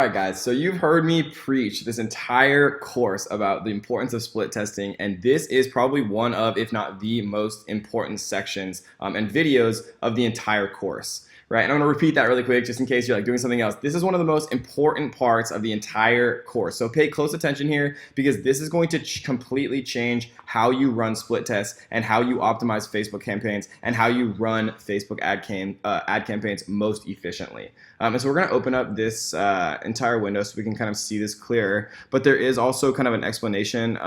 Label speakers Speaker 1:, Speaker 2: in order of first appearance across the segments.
Speaker 1: Alright guys, so you've heard me preach this entire course about the importance of split testing, and this is probably one of, if not the most important sections and videos of the entire course. Right, and I'm going to repeat that really quick just in case you're like doing something else. This is one of the most important parts of the entire course. So pay close attention here because this is going to completely change how you run split tests and how you optimize Facebook campaigns and how you run Facebook ad campaigns most efficiently. And so we're going to open up this entire window so we can kind of see this clearer. But there is also kind of an explanation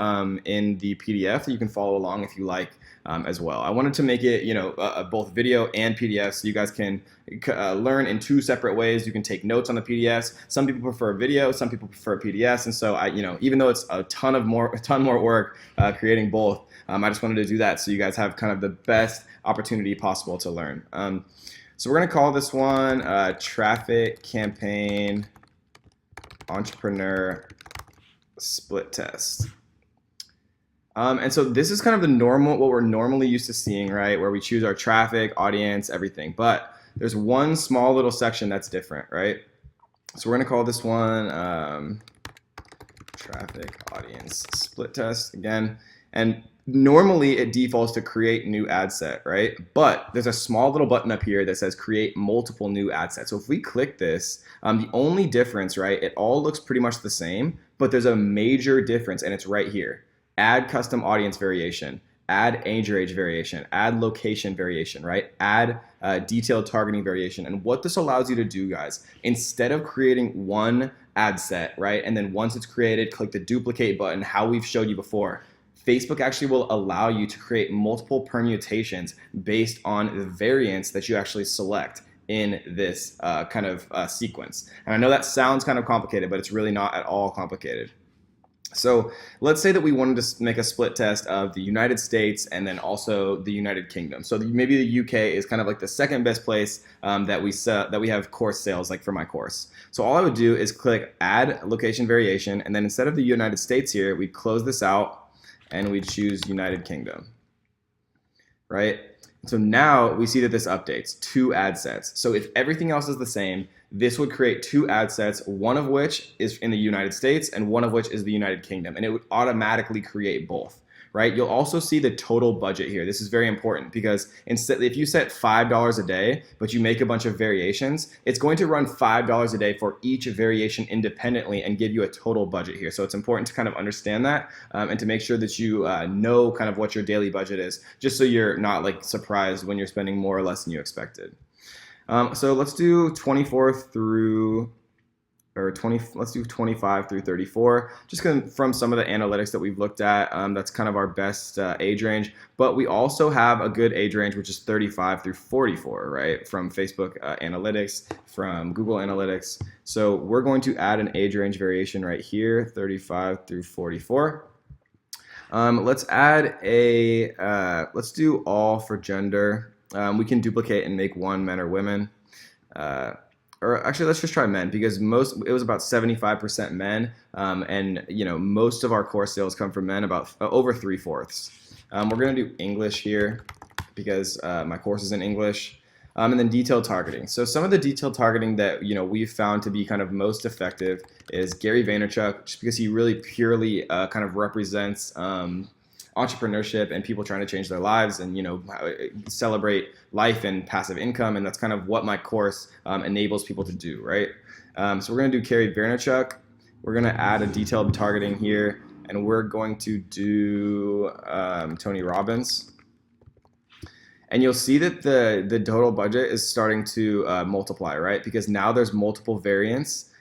Speaker 1: in the PDF that you can follow along if you like. As well. I wanted to make it, both video and PDF so you guys can learn in two separate ways. You can take notes on the PDFs. Some people prefer video, some people prefer PDFs, and so even though it's a ton more work creating both, I just wanted to do that so you guys have kind of the best opportunity possible to learn. So we're going to call this one Traffic Campaign Entrepreneur Split Test. And so this is kind of what we're normally used to seeing, right? Where we choose our traffic, audience, everything. But there's one small little section that's different, right? So we're going to call this one Traffic Audience Split Test again. And normally it defaults to create new ad set, right? But there's a small little button up here that says create multiple new ad sets. So if we click this, the only difference, right? It all looks pretty much the same, but there's a major difference and it's right here. Add custom audience variation, add age range variation, add location variation, right? Add detailed targeting variation. And what this allows you to do, guys, instead of creating one ad set, right? And then once it's created, click the duplicate button, how we've showed you before. Facebook actually will allow you to create multiple permutations based on the variants that you actually select in this kind of sequence. And I know that sounds kind of complicated, but it's really not at all complicated. So let's say that we wanted to make a split test of the United States and then also the United Kingdom. So maybe the UK is kind of like the second best place that we have course sales, like for my course. So all I would do is click Add Location Variation, and then instead of the United States here, we'd close this out and we'd choose United Kingdom, right? So now we see that this updates 2 ad sets. So if everything else is the same, this would create 2 ad sets, one of which is in the United States and one of which is the United Kingdom, and it would automatically create both, right? You'll also see the total budget here. This is very important because instead, if you set $5 a day, but you make a bunch of variations, it's going to run $5 a day for each variation independently and give you a total budget here. So it's important to kind of understand that and to make sure that you know kind of what your daily budget is, just so you're not like surprised when you're spending more or less than you expected. So let's do 24 through, or 20, let's do 25 through 34, just from some of the analytics that we've looked at. That's kind of our best age range, but we also have a good age range, which is 35 through 44, right? From Facebook Analytics, from Google Analytics. So we're going to add an age range variation right here, 35 through 44. Let's add let's do all for gender. We can duplicate and make one men or women. Or actually, let's just try men because it was about 75% men, and most of our course sales come from men, about over 3/4. We're gonna do English here because my course is in English, and then detailed targeting. So some of the detailed targeting that we've found to be kind of most effective is Gary Vaynerchuk, just because he really purely kind of represents entrepreneurship and people trying to change their lives and celebrate life and passive income, and that's kind of what my course enables people to do, right? So we're going to do Gary Vaynerchuk. We're going to add a detailed targeting here, and we're going to do Tony Robbins. And you'll see that the total budget is starting to multiply, right? Because now there's multiple variants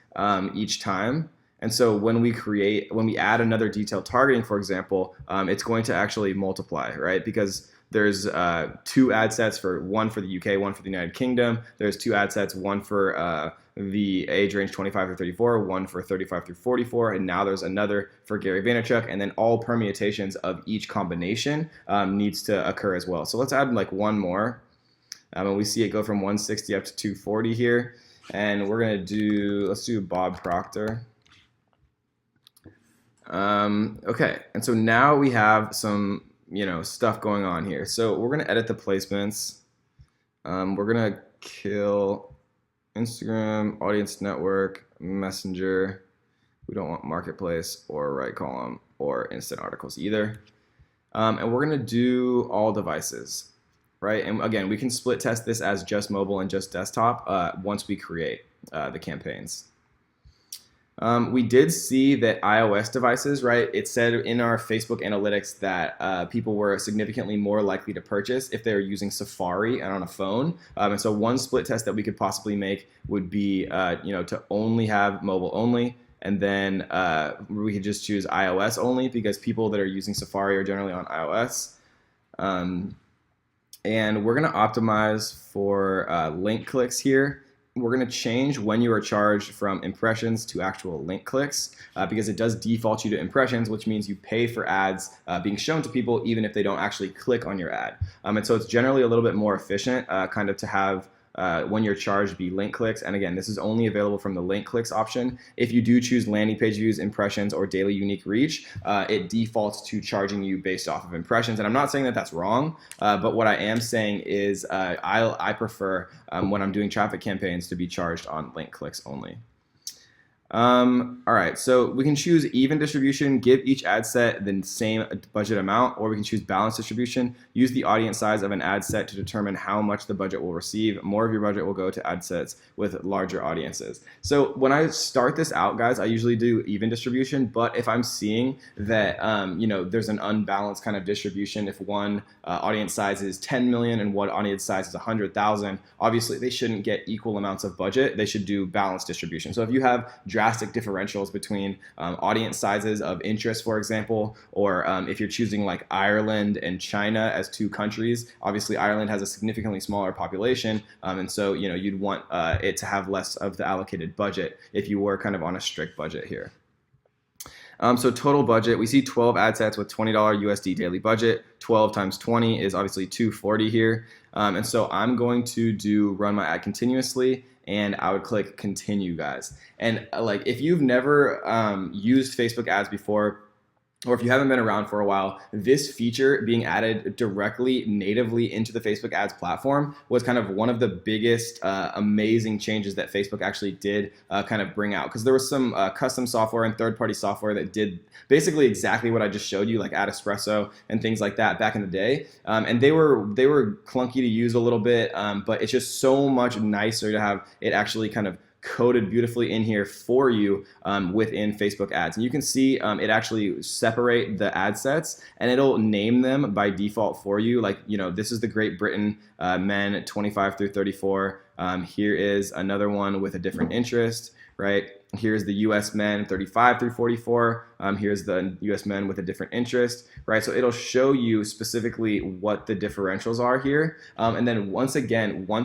Speaker 1: each time. And so when we add another detailed targeting, for example, it's going to actually multiply, right? Because there's 2 ad sets, one for the UK, one for the United Kingdom. There's 2 ad sets, one for the age range 25 through 34, one for 35 through 44, and now there's another for Gary Vaynerchuk, and then all permutations of each combination needs to occur as well. So let's add like one more. And we see it go from 160 up to 240 here. And we're gonna let's do Bob Proctor. Okay, and so now we have some stuff going on here. So we're gonna edit the placements. We're gonna kill Instagram, Audience Network, Messenger. We don't want Marketplace or Right Column or Instant Articles either. And we're going to do all devices, right? And again, we can split test this as just mobile and just desktop once we create the campaigns. We did see that iOS devices, right? It said in our Facebook analytics that people were significantly more likely to purchase if they were using Safari and on a phone. And so one split test that we could possibly make would be, to only have mobile only. And then we could just choose iOS only because people that are using Safari are generally on iOS. And we're going to optimize for link clicks here. We're going to change when you are charged from impressions to actual link clicks because it does default you to impressions, which means you pay for ads being shown to people even if they don't actually click on your ad. And so it's generally a little bit more efficient kind of to have when you're charged be link clicks. And again, this is only available from the link clicks option. If you do choose landing page views, impressions, or daily unique reach, it defaults to charging you based off of impressions. And I'm not saying that that's wrong, but what I am saying is I prefer when I'm doing traffic campaigns to be charged on link clicks only. All right, so we can choose even distribution, give each ad set the same budget amount, or we can choose balanced distribution, use the audience size of an ad set to determine how much the budget will receive. More of your budget will go to ad sets with larger audiences. So when I start this out, guys, I usually do even distribution, but if I'm seeing that, there's an unbalanced kind of distribution, if one audience size is 10 million and one audience size is 100,000, obviously they shouldn't get equal amounts of budget. They should do balanced distribution. So if you have drastic differentials between audience sizes of interest, for example, or if you're choosing like Ireland and China as two countries, obviously Ireland has a significantly smaller population, and so you'd want it to have less of the allocated budget if you were kind of on a strict budget here. So total budget, we see 12 ad sets with $20 USD daily budget. 12 times 20 is obviously 240 here. And so I'm going to run my ad continuously, and I would click continue, guys. And like if you've never used Facebook ads before, or if you haven't been around for a while, this feature being added directly natively into the Facebook ads platform was kind of one of the biggest amazing changes that Facebook actually did kind of bring out, because there was some custom software and third-party software that did basically exactly what I just showed you, like AdEspresso and things like that back in the day, and they were clunky to use a little bit, but it's just so much nicer to have it actually kind of coded beautifully in here for you within Facebook ads. And you can see it actually separate the ad sets, and it'll name them by default for you. Like, this is the Great Britain men 25 through 34. Here is another one with a different interest, right? Here's the US men 35 through 44. Here's the US men with a different interest, right? So it'll show you specifically what the differentials are here. And then once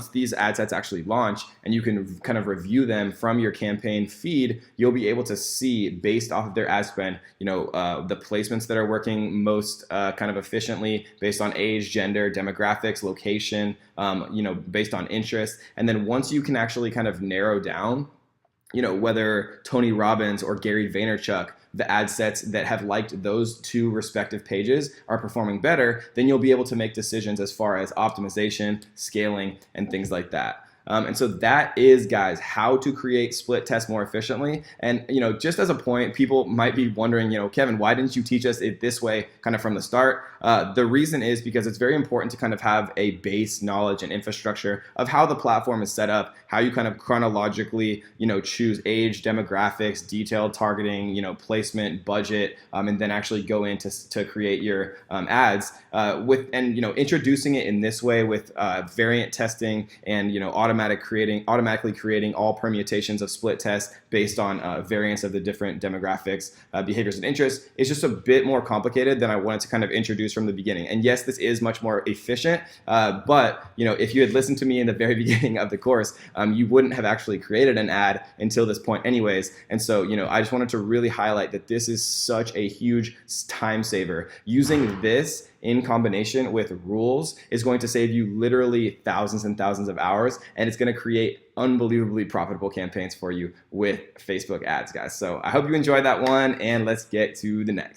Speaker 1: these ad sets actually launch and you can kind of review them from your campaign feed, you'll be able to see based off of their ad spend, the placements that are working most kind of efficiently based on age, gender, demographics, location, based on interest. And then once you can actually kind of narrow down whether Tony Robbins or Gary Vaynerchuk, the ad sets that have liked those two respective pages are performing better, then you'll be able to make decisions as far as optimization, scaling, and things like that. And so that is, guys, how to create split tests more efficiently. And, just as a point, people might be wondering, Kevin, why didn't you teach us it this way kind of from the start? The reason is because it's very important to kind of have a base knowledge and infrastructure of how the platform is set up, how you kind of chronologically, choose age, demographics, detailed targeting, placement, budget, and then actually go in to create your ads introducing it in this way with variant testing and, automatically creating all permutations of split tests based on variants of the different demographics, behaviors, and interests is just a bit more complicated than I wanted to kind of introduce from the beginning. And yes, this is much more efficient, but if you had listened to me in the very beginning of the course, you wouldn't have actually created an ad until this point anyways. And so, I just wanted to really highlight that this is such a huge time saver. Using this in combination with rules is going to save you literally thousands and thousands of hours, and it's going to create unbelievably profitable campaigns for you with Facebook ads, guys. So I hope you enjoyed that one, and let's get to the next.